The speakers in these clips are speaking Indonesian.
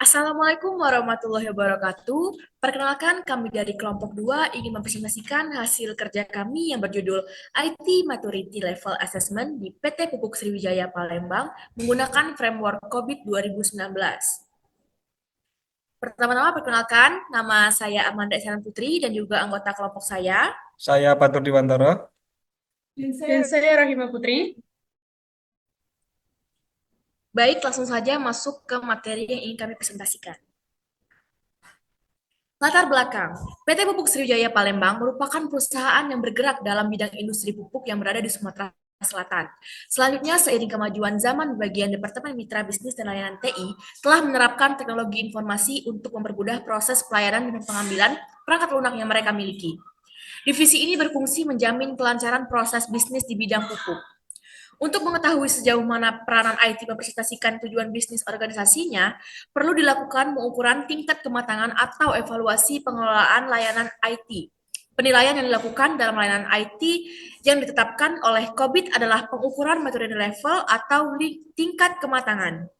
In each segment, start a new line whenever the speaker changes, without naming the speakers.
Assalamualaikum warahmatullahi wabarakatuh. Perkenalkan, kami dari kelompok 2 ingin mempresentasikan hasil kerja kami yang berjudul IT Maturity Level Assessment di PT Pupuk Sriwijaya Palembang menggunakan framework COVID 2019. Pertama-tama perkenalkan, nama saya Amanda Isana Putri dan juga anggota kelompok saya.
Saya Patur Diwantoro.
Dan saya Rahima Putri.
Baik, langsung saja masuk ke materi yang ingin kami presentasikan. Latar belakang, PT Pupuk Sriwijaya Palembang merupakan perusahaan yang bergerak dalam bidang industri pupuk yang berada di Sumatera Selatan. Selanjutnya, seiring kemajuan zaman, bagian Departemen Mitra Bisnis dan Layanan TI telah menerapkan teknologi informasi untuk mempermudah proses pelayanan dan pengambilan perangkat lunak yang mereka miliki. Divisi ini berfungsi menjamin kelancaran proses bisnis di bidang pupuk. Untuk mengetahui sejauh mana peranan IT mempresentasikan tujuan bisnis organisasinya, perlu dilakukan pengukuran tingkat kematangan atau evaluasi pengelolaan layanan IT. Penilaian yang dilakukan dalam layanan IT yang ditetapkan oleh COVID adalah pengukuran maturity level atau tingkat kematangan.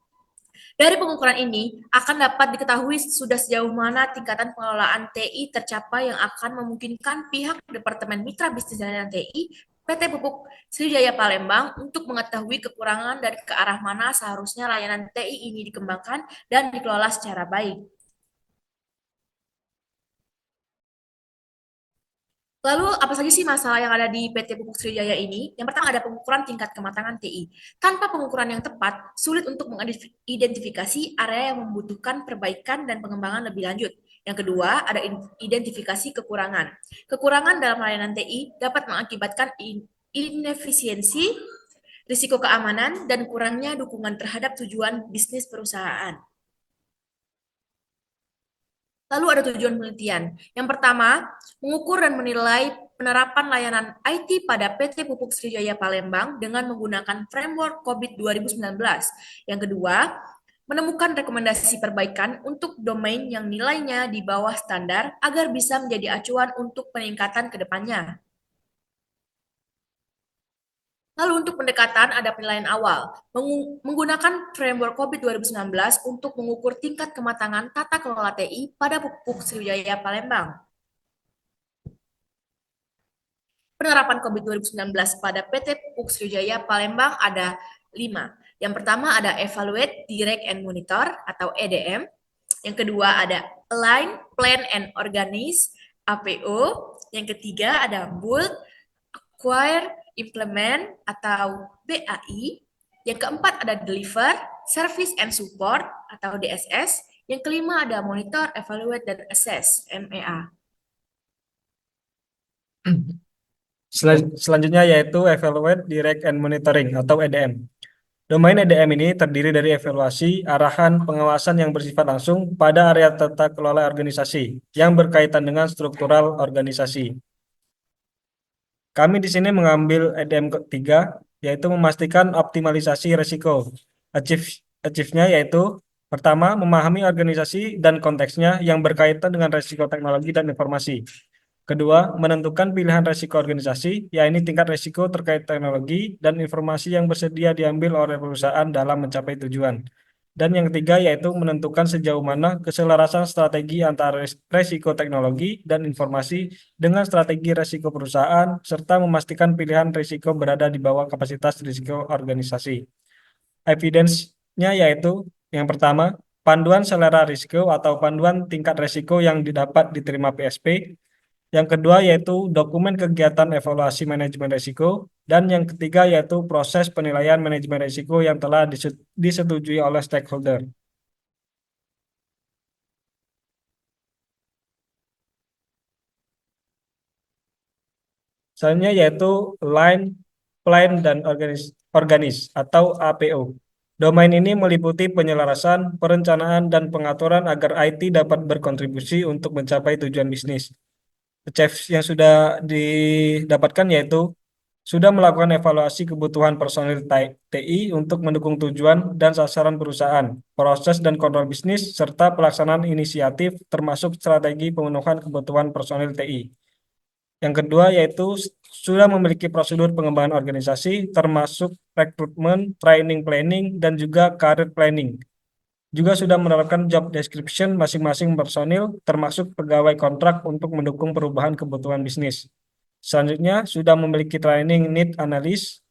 Dari pengukuran ini, akan dapat diketahui sudah sejauh mana tingkatan pengelolaan TI tercapai yang akan memungkinkan pihak Departemen Mitra Bisnis dan Layanan TI PT Pupuk Sriwijaya Palembang untuk mengetahui kekurangan dan ke arah mana seharusnya layanan TI ini dikembangkan dan dikelola secara baik. Lalu, apa saja sih masalah yang ada di PT Pupuk Sriwijaya ini? Yang pertama ada pengukuran tingkat kematangan TI. Tanpa pengukuran yang tepat, sulit untuk mengidentifikasi area yang membutuhkan perbaikan dan pengembangan lebih lanjut. Yang kedua, ada identifikasi kekurangan. Kekurangan dalam layanan TI dapat mengakibatkan inefisiensi, risiko keamanan, dan kurangnya dukungan terhadap tujuan bisnis perusahaan. Lalu ada tujuan penelitian. Yang pertama, mengukur dan menilai penerapan layanan IT pada PT Pupuk Sriwijaya Palembang dengan menggunakan framework COVID 2019. Yang kedua, menemukan rekomendasi perbaikan untuk domain yang nilainya di bawah standar agar bisa menjadi acuan untuk peningkatan ke depannya. Lalu untuk pendekatan ada penilaian awal, menggunakan framework COVID 2019 untuk mengukur tingkat kematangan tata kelola TI pada Pupuk Sriwijaya Palembang. Penerapan COVID 2019 pada PT Pupuk Sriwijaya Palembang ada 5. Yang pertama ada Evaluate, Direct, and Monitor atau EDM. Yang kedua ada Align, Plan, and Organize APO. Yang ketiga ada Build, Acquire, Implement atau BAI. Yang keempat ada Deliver, Service and Support atau DSS. Yang kelima ada Monitor, Evaluate, dan Assess MEA.
Selanjutnya yaitu Evaluate, Direct, and Monitoring atau EDM. Domain EDM ini terdiri dari evaluasi, arahan, pengawasan yang bersifat langsung pada area tata kelola organisasi yang berkaitan dengan struktural organisasi. Kami di sini mengambil EDM ketiga, yaitu memastikan optimalisasi risiko. Achieve-nya yaitu pertama, memahami organisasi dan konteksnya yang berkaitan dengan risiko teknologi dan informasi. Kedua, menentukan pilihan risiko organisasi, yaitu tingkat risiko terkait teknologi dan informasi yang bersedia diambil oleh perusahaan dalam mencapai tujuan. Dan yang ketiga yaitu menentukan sejauh mana keselarasan strategi antara risiko teknologi dan informasi dengan strategi risiko perusahaan, serta memastikan pilihan risiko berada di bawah kapasitas risiko organisasi. Evidence-nya yaitu yang pertama, panduan selera risiko atau panduan tingkat risiko yang didapat diterima PSP. Yang kedua yaitu dokumen kegiatan evaluasi manajemen risiko. Dan yang ketiga yaitu proses penilaian manajemen risiko yang telah disetujui oleh stakeholder. Selanjutnya yaitu Line, Plan, dan Organis atau APO. Domain ini meliputi penyelarasan, perencanaan, dan pengaturan agar IT dapat berkontribusi untuk mencapai tujuan bisnis. Achieve yang sudah didapatkan yaitu sudah melakukan evaluasi kebutuhan personil TI untuk mendukung tujuan dan sasaran perusahaan, proses dan kontrol bisnis, serta pelaksanaan inisiatif termasuk strategi pemenuhan kebutuhan personil TI. Yang kedua yaitu sudah memiliki prosedur pengembangan organisasi termasuk rekrutmen, training planning, dan juga career planning. Juga sudah menerapkan job description masing-masing personil termasuk pegawai kontrak untuk mendukung perubahan kebutuhan bisnis. Selanjutnya sudah memiliki training need analysis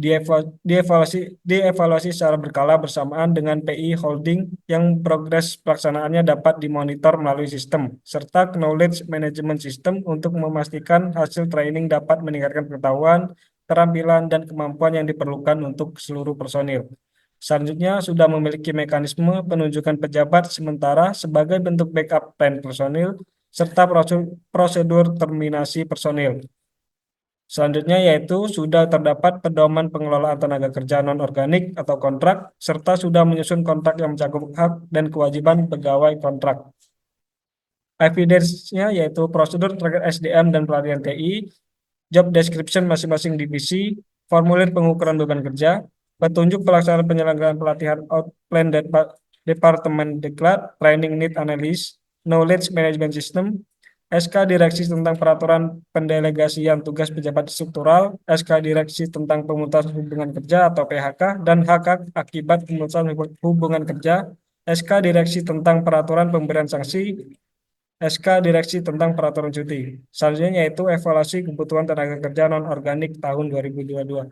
dievaluasi secara berkala bersamaan dengan PI Holding yang progres pelaksanaannya dapat dimonitor melalui sistem, serta knowledge management system untuk memastikan hasil training dapat meningkatkan pengetahuan, keterampilan, dan kemampuan yang diperlukan untuk seluruh personil. Selanjutnya, sudah memiliki mekanisme penunjukan pejabat sementara sebagai bentuk backup plan personil, serta prosedur terminasi personil. Selanjutnya yaitu sudah terdapat pedoman pengelolaan tenaga kerja non-organik atau kontrak, serta sudah menyusun kontrak yang mencakup hak dan kewajiban pegawai kontrak. Evidence-nya yaitu prosedur terkait SDM dan pelatihan TI, job description masing-masing divisi, formulir pengukuran beban kerja, petunjuk pelaksanaan penyelenggaraan pelatihan outplan Departemen Diklat, training need analysis, knowledge management system, SK Direksi tentang peraturan pendelegasian tugas pejabat struktural, SK Direksi tentang pemutusan hubungan kerja atau PHK, dan hak akibat pemutusan hubungan kerja, SK Direksi tentang peraturan pemberian sanksi, SK Direksi tentang peraturan cuti. Selanjutnya yaitu evaluasi kebutuhan tenaga kerja non-organik tahun 2022.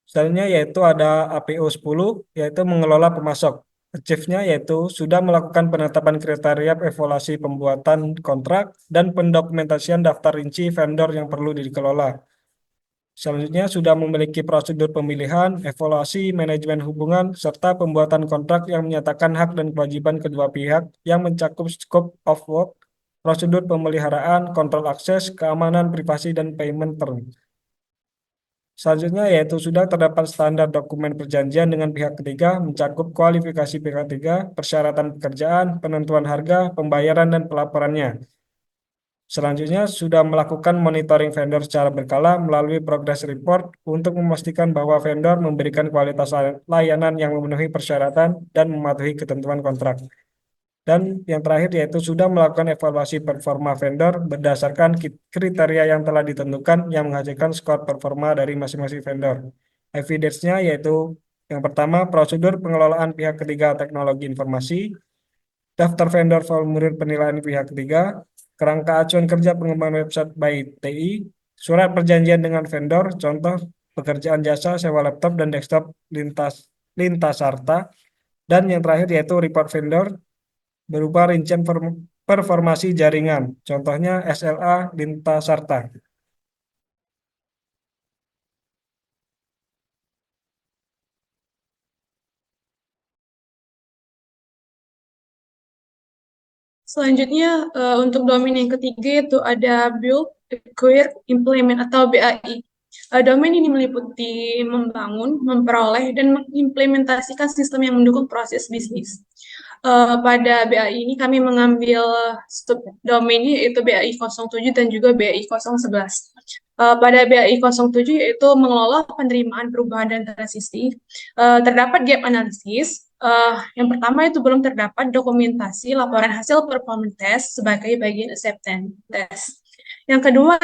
Selanjutnya yaitu ada APO 10, yaitu mengelola pemasok. Achieve-nya yaitu sudah melakukan penetapan kriteria evaluasi pembuatan kontrak dan pendokumentasian daftar rinci vendor yang perlu dikelola. Selanjutnya sudah memiliki prosedur pemilihan, evaluasi, manajemen hubungan, serta pembuatan kontrak yang menyatakan hak dan kewajiban kedua pihak yang mencakup scope of work, prosedur pemeliharaan, kontrol akses, keamanan, privasi, dan payment term. Selanjutnya yaitu sudah terdapat standar dokumen perjanjian dengan pihak ketiga mencakup kualifikasi pihak ketiga, persyaratan pekerjaan, penentuan harga, pembayaran, dan pelaporannya. Selanjutnya sudah melakukan monitoring vendor secara berkala melalui progress report untuk memastikan bahwa vendor memberikan kualitas layanan yang memenuhi persyaratan dan mematuhi ketentuan kontrak. Dan yang terakhir yaitu sudah melakukan evaluasi performa vendor berdasarkan kriteria yang telah ditentukan yang menghasilkan skor performa dari masing-masing vendor. Evidence-nya yaitu yang pertama, prosedur pengelolaan pihak ketiga teknologi informasi, daftar vendor formulir penilaian pihak ketiga, kerangka acuan kerja pengembangan website by TI, surat perjanjian dengan vendor, contoh pekerjaan jasa, sewa laptop dan desktop lintas harta, dan yang terakhir yaitu report vendor berupa rincian performasi jaringan, contohnya SLA lintas harta.
Selanjutnya, untuk domain yang ketiga itu ada Build, Acquire, Implement atau BAI. Domain ini meliputi membangun, memperoleh, dan mengimplementasikan sistem yang mendukung proses bisnis. Pada BAI ini kami mengambil subdomainnya yaitu BAI 07 dan juga BAI 011. Pada BAI 07 yaitu mengelola penerimaan perubahan dan transisi. Terdapat gap analisis. Yang pertama itu belum terdapat dokumentasi laporan hasil performance test sebagai bagian acceptance test. Yang kedua,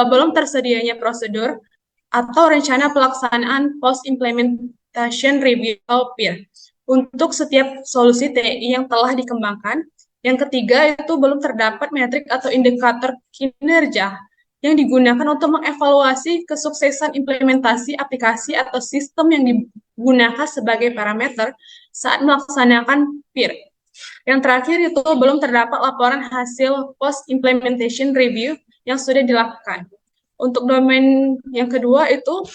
belum tersedianya prosedur atau rencana pelaksanaan post implementation review atau PIR untuk setiap solusi TI yang telah dikembangkan. Yang ketiga itu belum terdapat metrik atau indikator kinerja yang digunakan untuk mengevaluasi kesuksesan implementasi aplikasi atau sistem yang digunakan sebagai parameter saat melaksanakan PIR. Yang terakhir itu belum terdapat laporan hasil post-implementation review yang sudah dilakukan. Untuk domain yang kedua itu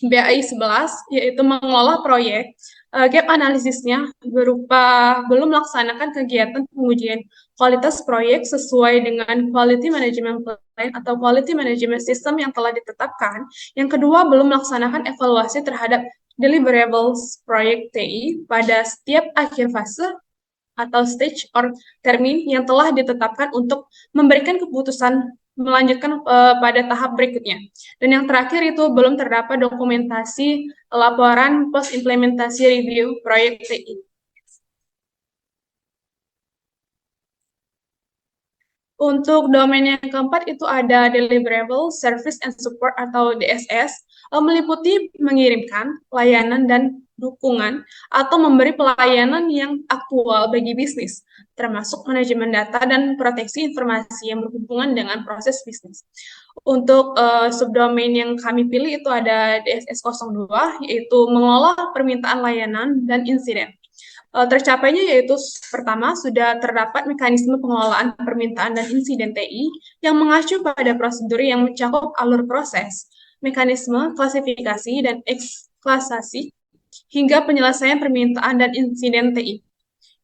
BAI 11, yaitu mengelola proyek. Gap analisisnya berupa belum melaksanakan kegiatan pengujian kualitas proyek sesuai dengan quality management plan atau quality management system yang telah ditetapkan. Yang kedua, belum melaksanakan evaluasi terhadap deliverables proyek TI pada setiap akhir fase. atau stage or termin yang telah ditetapkan untuk memberikan keputusan melanjutkan pada tahap berikutnya. Dan yang terakhir itu belum terdapat dokumentasi laporan post-implementasi review proyek TI. Untuk domain yang keempat itu ada Deliverable, Service and Support atau DSS, meliputi mengirimkan layanan dan dukungan atau memberi pelayanan yang aktual bagi bisnis, termasuk manajemen data dan proteksi informasi yang berhubungan dengan proses bisnis. Untuk subdomain yang kami pilih itu ada DSS 02, yaitu mengelola permintaan layanan dan insiden. Tercapainya yaitu pertama, sudah terdapat mekanisme pengelolaan permintaan dan insiden TI yang mengacu pada prosedur yang mencakup alur proses, mekanisme klasifikasi dan eksklasasi hingga penyelesaian permintaan dan insiden TI.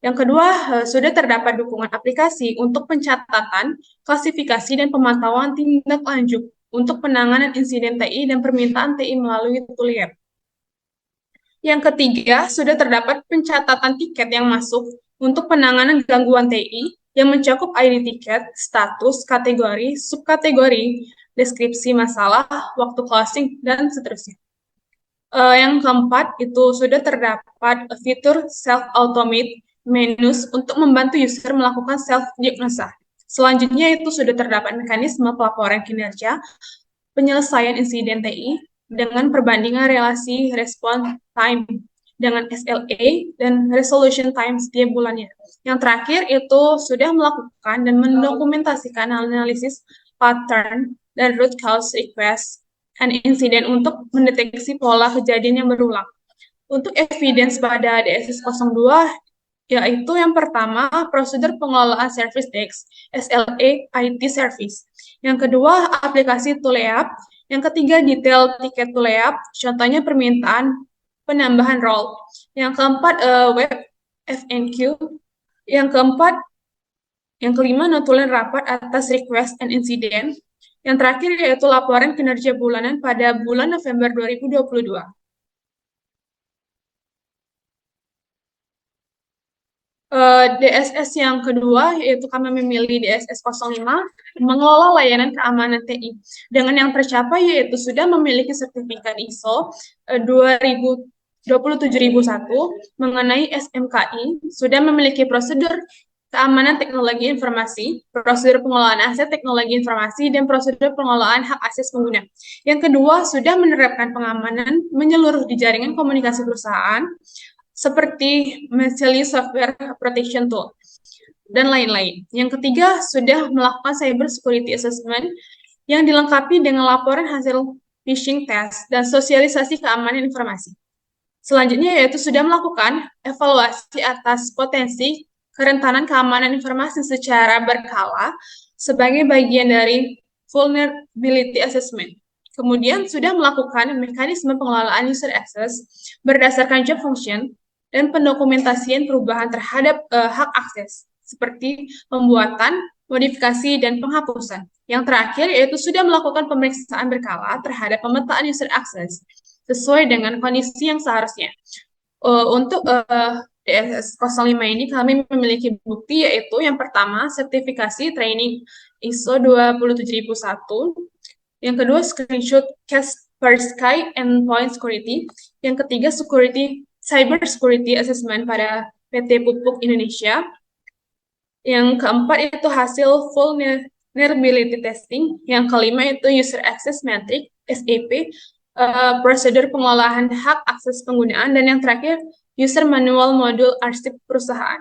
Yang kedua, sudah terdapat dukungan aplikasi untuk pencatatan, klasifikasi, dan pemantauan tindak lanjut untuk penanganan insiden TI dan permintaan TI melalui Tuliep. Yang ketiga, sudah terdapat pencatatan tiket yang masuk untuk penanganan gangguan TI yang mencakup ID tiket, status, kategori, subkategori, deskripsi masalah, waktu closing, dan seterusnya. Yang keempat, itu sudah terdapat fitur self-automate menus untuk membantu user melakukan self-diagnosa. Selanjutnya, itu sudah terdapat mekanisme pelaporan kinerja, penyelesaian insiden TI, dengan perbandingan relasi respon time dengan SLA dan resolution time setiap bulannya. Yang terakhir itu sudah melakukan dan mendokumentasikan analisis pattern dan root cause request and incident untuk mendeteksi pola kejadian yang berulang. Untuk evidence pada DSS 02, yaitu yang pertama, prosedur pengelolaan service desk, SLA IT service. Yang kedua, aplikasi Tuleap. Yang ketiga, detail tiket Tuleap, contohnya permintaan penambahan role. Yang keempat, web FNQ. Yang keempat, yang kelima, notulen rapat atas request and incident. Yang terakhir yaitu laporan kinerja bulanan pada bulan November 2022. DSS yang kedua, yaitu kami memilih DSS 05, mengelola layanan keamanan TI. Dengan yang tercapai, yaitu sudah memiliki sertifikat ISO 27001 mengenai SMKI, sudah memiliki prosedur keamanan teknologi informasi, prosedur pengelolaan aset teknologi informasi, dan prosedur pengelolaan hak akses pengguna. Yang kedua, sudah menerapkan pengamanan menyeluruh di jaringan komunikasi perusahaan, seperti Meseli Software Protection Tool, dan lain-lain. Yang ketiga, sudah melakukan Cyber Security Assessment yang dilengkapi dengan laporan hasil phishing test dan sosialisasi keamanan informasi. Selanjutnya yaitu sudah melakukan evaluasi atas potensi kerentanan keamanan informasi secara berkala sebagai bagian dari Vulnerability Assessment. Kemudian sudah melakukan mekanisme pengelolaan user access berdasarkan job function dan pendokumentasian perubahan terhadap hak akses, seperti pembuatan, modifikasi, dan penghapusan. Yang terakhir yaitu sudah melakukan pemeriksaan berkala terhadap pemetaan user access sesuai dengan kondisi yang seharusnya. Untuk DSS 05 ini kami memiliki bukti, yaitu yang pertama, sertifikasi training ISO 27001, yang kedua, screenshot Kaspersky Endpoint Security, yang ketiga, Cyber Security Assessment pada PT Pupuk Indonesia. Yang keempat itu hasil Vulnerability Testing. Yang kelima itu User Access Metric, SAP, prosedur pengelolaan hak akses penggunaan. Dan yang terakhir, User Manual Modul Arsip Perusahaan.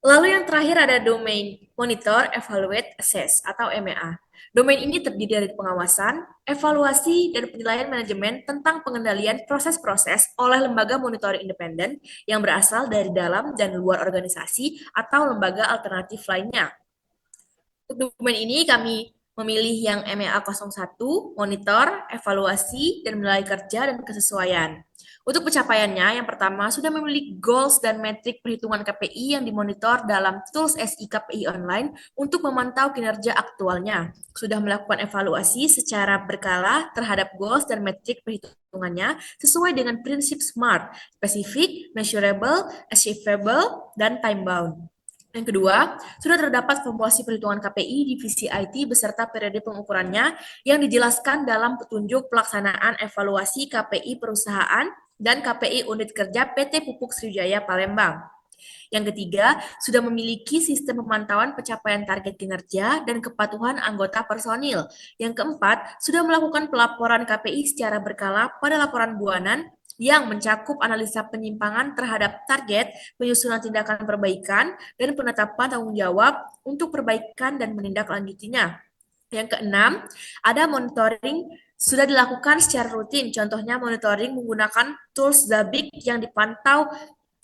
Lalu yang terakhir ada domain Monitor, Evaluate, Assess atau MEA. Domain ini terdiri dari pengawasan, evaluasi, dan penilaian manajemen tentang pengendalian proses-proses oleh lembaga monitoring independen yang berasal dari dalam dan luar organisasi atau lembaga alternatif lainnya. Untuk domain ini kami memilih yang MEA 01, monitor, evaluasi, dan menilai kerja dan kesesuaian. Untuk pencapaiannya, yang pertama sudah memiliki goals dan metrik perhitungan KPI yang dimonitor dalam tools SI KPI online untuk memantau kinerja aktualnya. Sudah melakukan evaluasi secara berkala terhadap goals dan metrik perhitungannya sesuai dengan prinsip SMART, specific, measurable, achievable, dan time bound. Yang kedua, sudah terdapat formulasi perhitungan KPI divisi IT beserta periode pengukurannya yang dijelaskan dalam petunjuk pelaksanaan evaluasi KPI perusahaan dan KPI unit kerja PT Pupuk Sriwijaya Palembang. Yang ketiga, sudah memiliki sistem pemantauan pencapaian target kinerja dan kepatuhan anggota personil. Yang keempat, sudah melakukan pelaporan KPI secara berkala pada laporan bulanan yang mencakup analisa penyimpangan terhadap target, penyusunan tindakan perbaikan, dan penetapan tanggung jawab untuk perbaikan dan menindaklanjutinya. Yang keenam, ada monitoring sudah dilakukan secara rutin, contohnya monitoring menggunakan tools Zabbix yang dipantau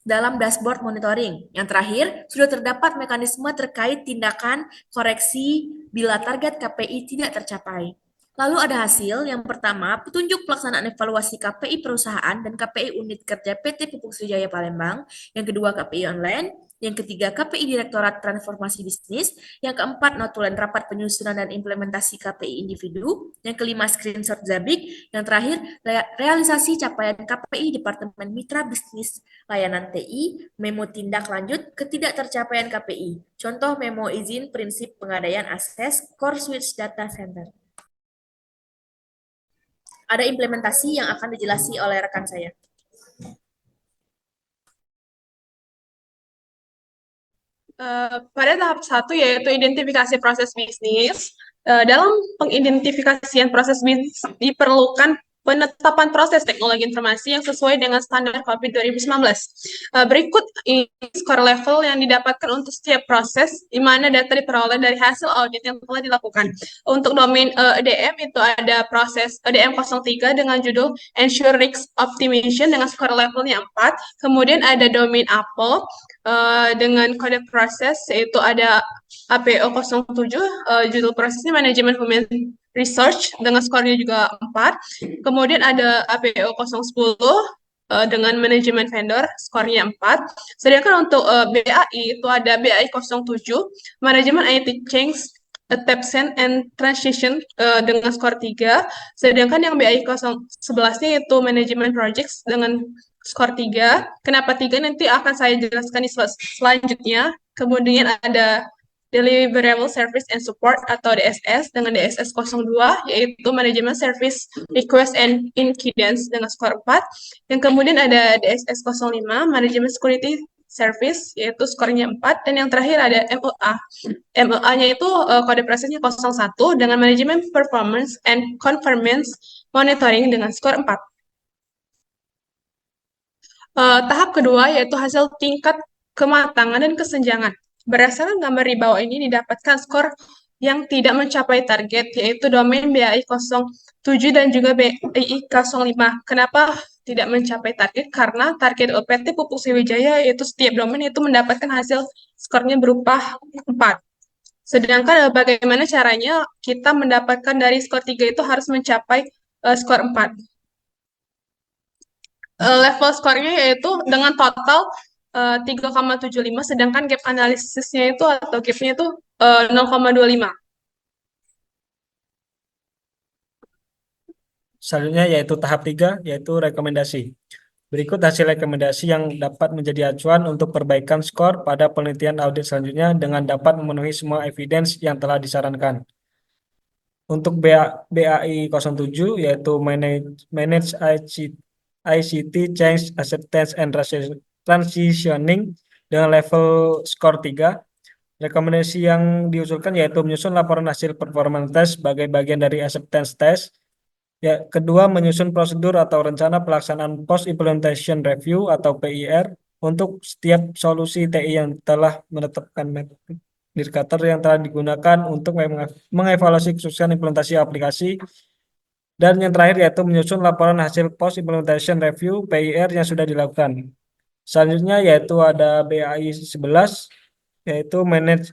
dalam dashboard monitoring. Yang terakhir, sudah terdapat mekanisme terkait tindakan koreksi bila target KPI tidak tercapai. Lalu ada hasil, yang pertama, petunjuk pelaksanaan evaluasi KPI perusahaan dan KPI unit kerja PT Pupuk Sriwijaya Palembang, yang kedua KPI online, yang ketiga KPI Direktorat Transformasi Bisnis, yang keempat notulen rapat penyusunan dan implementasi KPI individu, yang kelima screenshot Zabbix, yang terakhir realisasi capaian KPI Departemen Mitra Bisnis Layanan TI, memo tindak lanjut ketidaktercapaian KPI. Contoh memo izin prinsip pengadaan akses Core Switch Data Center. Ada implementasi yang akan dijelasi oleh rekan saya.
Pada tahap 1 yaitu identifikasi proses bisnis. Dalam pengidentifikasian proses bisnis diperlukan penetapan proses teknologi informasi yang sesuai dengan standar COVID 2019. Berikut ini skor level yang didapatkan untuk setiap proses, di mana data diperoleh dari hasil audit yang telah dilakukan. Untuk domain EDM itu ada proses EDM 03 dengan judul Ensure Risk Optimization dengan skor levelnya 4. Kemudian ada domain Apple dengan kode proses yaitu ada APO 07, judul prosesnya Manajemen Human Research dengan skornya juga 4. Kemudian ada APO 010 dengan manajemen vendor skornya 4. Sedangkan untuk BAI itu ada BAI 07, manajemen IT Change Adaptation and Transition dengan skor 3. Sedangkan yang BAI 011-nya itu manajemen projects dengan skor 3. Kenapa 3 nanti akan saya jelaskan di selanjutnya. Kemudian ada Deliverable Service and Support atau DSS dengan DSS 02, yaitu Manajemen Service Request and Incidents dengan skor 4. Yang kemudian ada DSS 05, Manajemen Security Service, yaitu skornya 4. Dan yang terakhir ada MEA. MEA-nya itu kode prosesnya 01 dengan Manajemen Performance and Conformance Monitoring dengan skor 4. Tahap kedua yaitu hasil tingkat kematangan dan kesenjangan. Berdasarkan gambar di bawah ini didapatkan skor yang tidak mencapai target, yaitu domain BAI 07 dan juga BAI 05. Kenapa tidak mencapai target? Karena target PT Pupuk Sriwijaya yaitu setiap domain itu mendapatkan hasil skornya berupa 4. Sedangkan bagaimana caranya kita mendapatkan dari skor 3 itu harus mencapai skor 4. Level skornya yaitu dengan total 3,75, sedangkan gap analisisnya itu atau gapnya itu 0,25.
Selanjutnya yaitu tahap 3, yaitu rekomendasi. Berikut hasil rekomendasi yang dapat menjadi acuan untuk perbaikan skor pada penelitian audit selanjutnya dengan dapat memenuhi semua evidence yang telah disarankan. Untuk BAI 07, yaitu Manage ICT Change Acceptance and Transitioning dengan level skor 3. Rekomendasi yang diusulkan yaitu menyusun laporan hasil performance test sebagai bagian dari acceptance test. Ya, kedua, menyusun prosedur atau rencana pelaksanaan post implementation review atau PIR untuk setiap solusi TI yang telah menetapkan indikator yang telah digunakan untuk mengevaluasi kesuksesan implementasi aplikasi. Dan yang terakhir yaitu menyusun laporan hasil post implementation review PIR yang sudah dilakukan. Selanjutnya yaitu ada BAI 11, yaitu Manage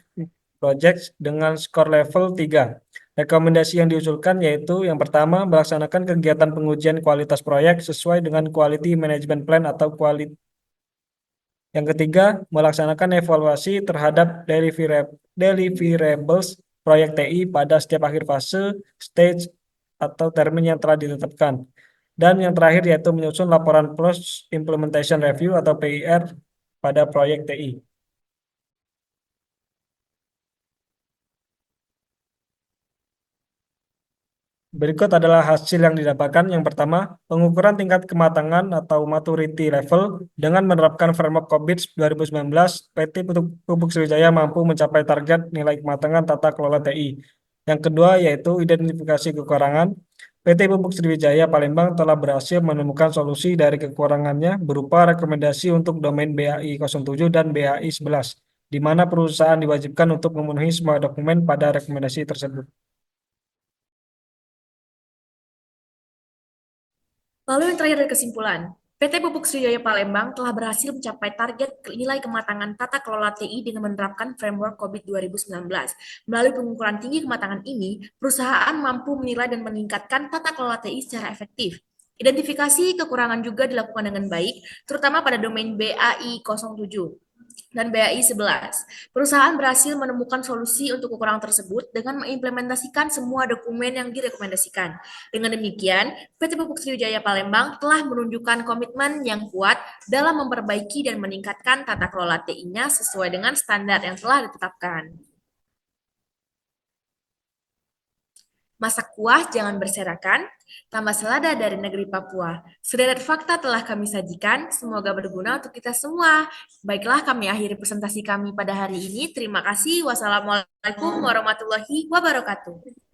Projects dengan skor level 3. Rekomendasi yang diusulkan yaitu yang pertama, melaksanakan kegiatan pengujian kualitas proyek sesuai dengan Quality Management Plan atau quality. Yang ketiga, melaksanakan evaluasi terhadap deliverables proyek TI pada setiap akhir fase, stage, atau termin yang telah ditetapkan. Dan yang terakhir yaitu menyusun laporan Post Implementation Review atau PIR pada proyek TI. Berikut adalah hasil yang didapatkan. Yang pertama, pengukuran tingkat kematangan atau maturity level dengan menerapkan framework COVID 2019, PT Pupuk Sriwijaya mampu mencapai target nilai kematangan tata kelola TI. Yang kedua, yaitu identifikasi kekurangan. PT Pupuk Sriwijaya Palembang telah berhasil menemukan solusi dari kekurangannya berupa rekomendasi untuk domain BAI 07 dan BAI 11, di mana perusahaan diwajibkan untuk memenuhi semua dokumen pada rekomendasi tersebut.
Lalu yang terakhir dari kesimpulan, PT Pupuk Sriwijaya Palembang telah berhasil mencapai target nilai kematangan tata kelola TI dengan menerapkan framework COVID 2019. Melalui pengukuran tinggi kematangan ini, perusahaan mampu menilai dan meningkatkan tata kelola TI secara efektif. Identifikasi kekurangan juga dilakukan dengan baik, terutama pada domain BAI 07 dan BAI 11. Perusahaan berhasil menemukan solusi untuk kekurangan tersebut dengan mengimplementasikan semua dokumen yang direkomendasikan. Dengan demikian, PT Pupuk Sriwijaya Palembang telah menunjukkan komitmen yang kuat dalam memperbaiki dan meningkatkan tata kelola TI-nya sesuai dengan standar yang telah ditetapkan. Masak kuah jangan berserakan, tambah selada dari negeri Papua. Sederet fakta telah kami sajikan, semoga berguna untuk kita semua. Baiklah, kami akhiri presentasi kami pada hari ini. Terima kasih. Wassalamualaikum warahmatullahi wabarakatuh.